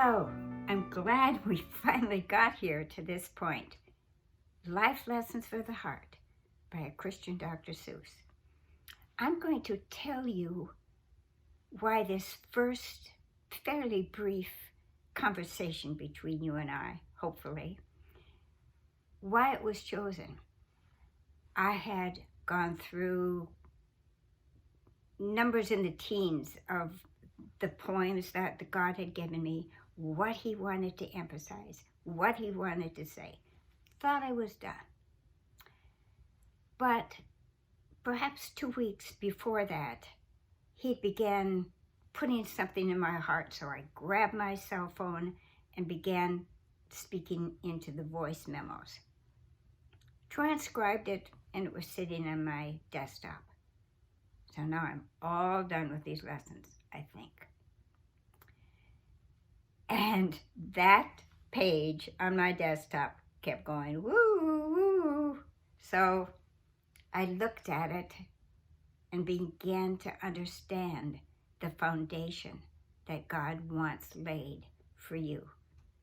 Well, I'm glad we finally got here to this point. Life Lessons for the Heart by a Christian Dr. Seuss. I'm going to tell you why this first fairly brief conversation between you and I, hopefully, why it was chosen. I had gone through numbers in the teens of the poems that God had given me, what he wanted to emphasize, what he wanted to say. Thought I was done. But perhaps 2 weeks before that, he began putting something in my heart, so I grabbed my cell phone and began speaking into the voice memos. Transcribed it, and it was sitting on my desktop. So now I'm all done with these lessons, I think. And that page on my desktop kept going, woo, woo. So I looked at it and began to understand the foundation that God wants laid for you.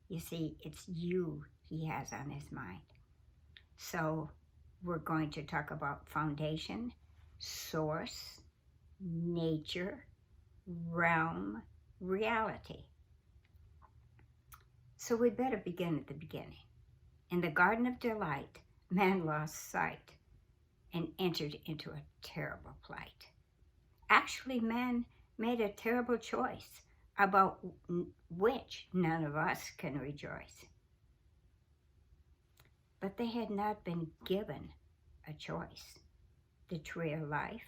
You see, it's you he has on his mind. So we're going to talk about foundation, source, nature, realm, reality. So we better begin at the beginning. In the Garden of Delight, man lost sight and entered into a terrible plight. Actually, man made a terrible choice about which none of us can rejoice. But they had not been given a choice, the tree of life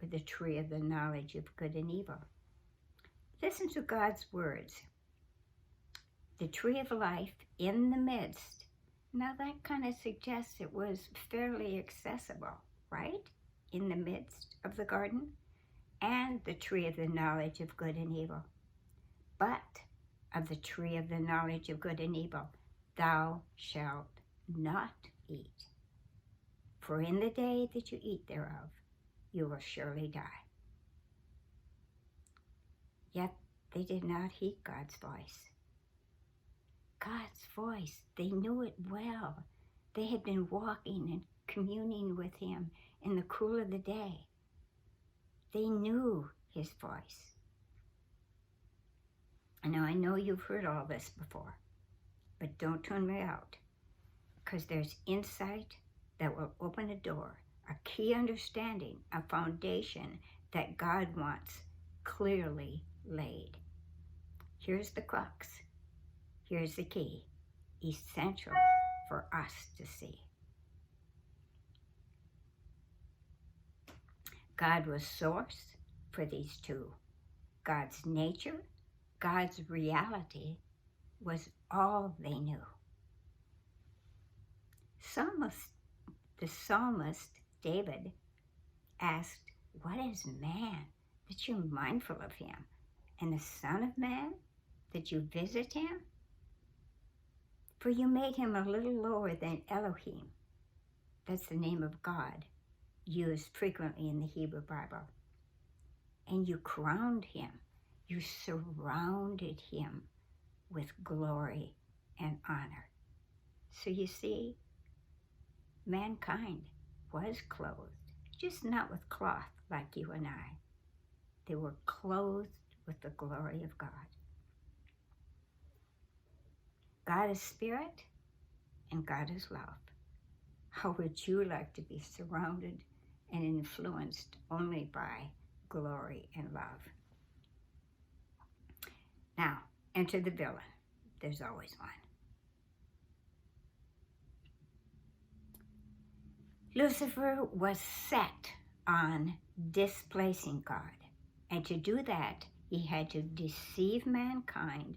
or the tree of the knowledge of good and evil. Listen to God's words. The tree of life in the midst. Now that kind of suggests it was fairly accessible, right? In the midst of the garden. And the tree of the knowledge of good and evil. But of the tree of the knowledge of good and evil, thou shalt not eat. For in the day that you eat thereof, you will surely die. Yet they did not heed God's voice. God's voice, they knew it well. They had been walking and communing with him in the cool of the day. They knew his voice. Now I know you've heard all this before, but don't tune me out, because there's insight that will open a door, a key understanding, a foundation that God wants clearly laid. Here's the crux. Here's the key, essential for us to see. God was source for these two. God's nature, God's reality was all they knew. The psalmist David asked, what is man that you're mindful of him, and the Son of Man that you visit him? For you made him a little lower than Elohim. That's the name of God, used frequently in the Hebrew Bible. And you crowned him. You surrounded him with glory and honor. So you see, mankind was clothed, just not with cloth like you and I. They were clothed with the glory of God. God is spirit and God is love. How would you like to be surrounded and influenced only by glory and love? Now, enter the villain. There's always one. Lucifer was set on displacing God. And to do that, he had to deceive mankind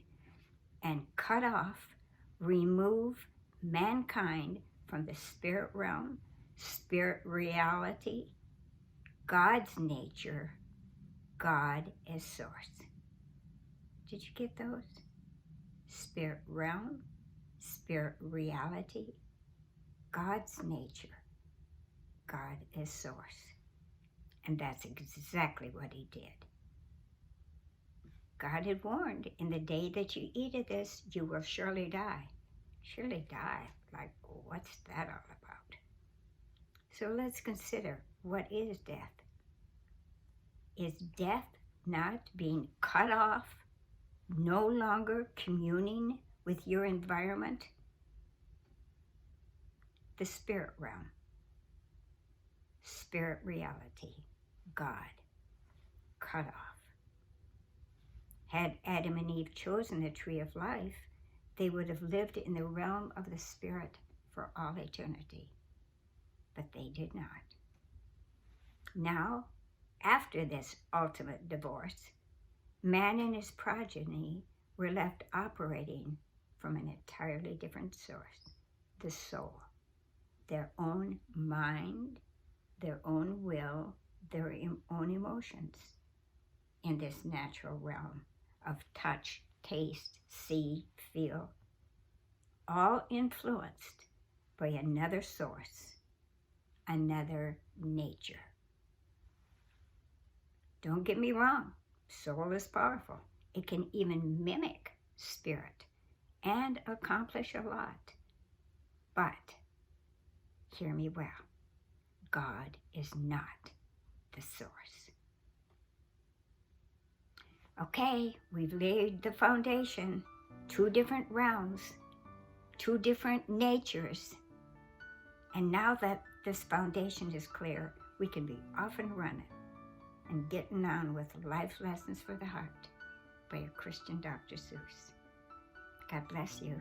and cut off, remove mankind from the spirit realm, spirit reality, God's nature, God as source. Did you get those? Spirit realm, spirit reality, God's nature, God as source. And that's exactly what he did. God had warned, in the day that you eat of this, you will surely die. Surely die. Like, what's that all about? So let's consider, what is death? Is death not being cut off, no longer communing with your environment? The spirit realm, spirit reality, God, cut off. Had Adam and Eve chosen the tree of life, they would have lived in the realm of the spirit for all eternity. But they did not. Now, after this ultimate divorce, man and his progeny were left operating from an entirely different source, the soul, their own mind, their own will, their own emotions in this natural realm of touch, taste, see, feel, all influenced by another source, another nature. Don't get me wrong, soul is powerful. It can even mimic spirit and accomplish a lot. But, hear me well, God is not the source. Okay, we've laid the foundation, 2 different realms, 2 different natures. And now that this foundation is clear, we can be off and running and getting on with Life Lessons for the Heart by a Christian Dr. Seuss. God bless you.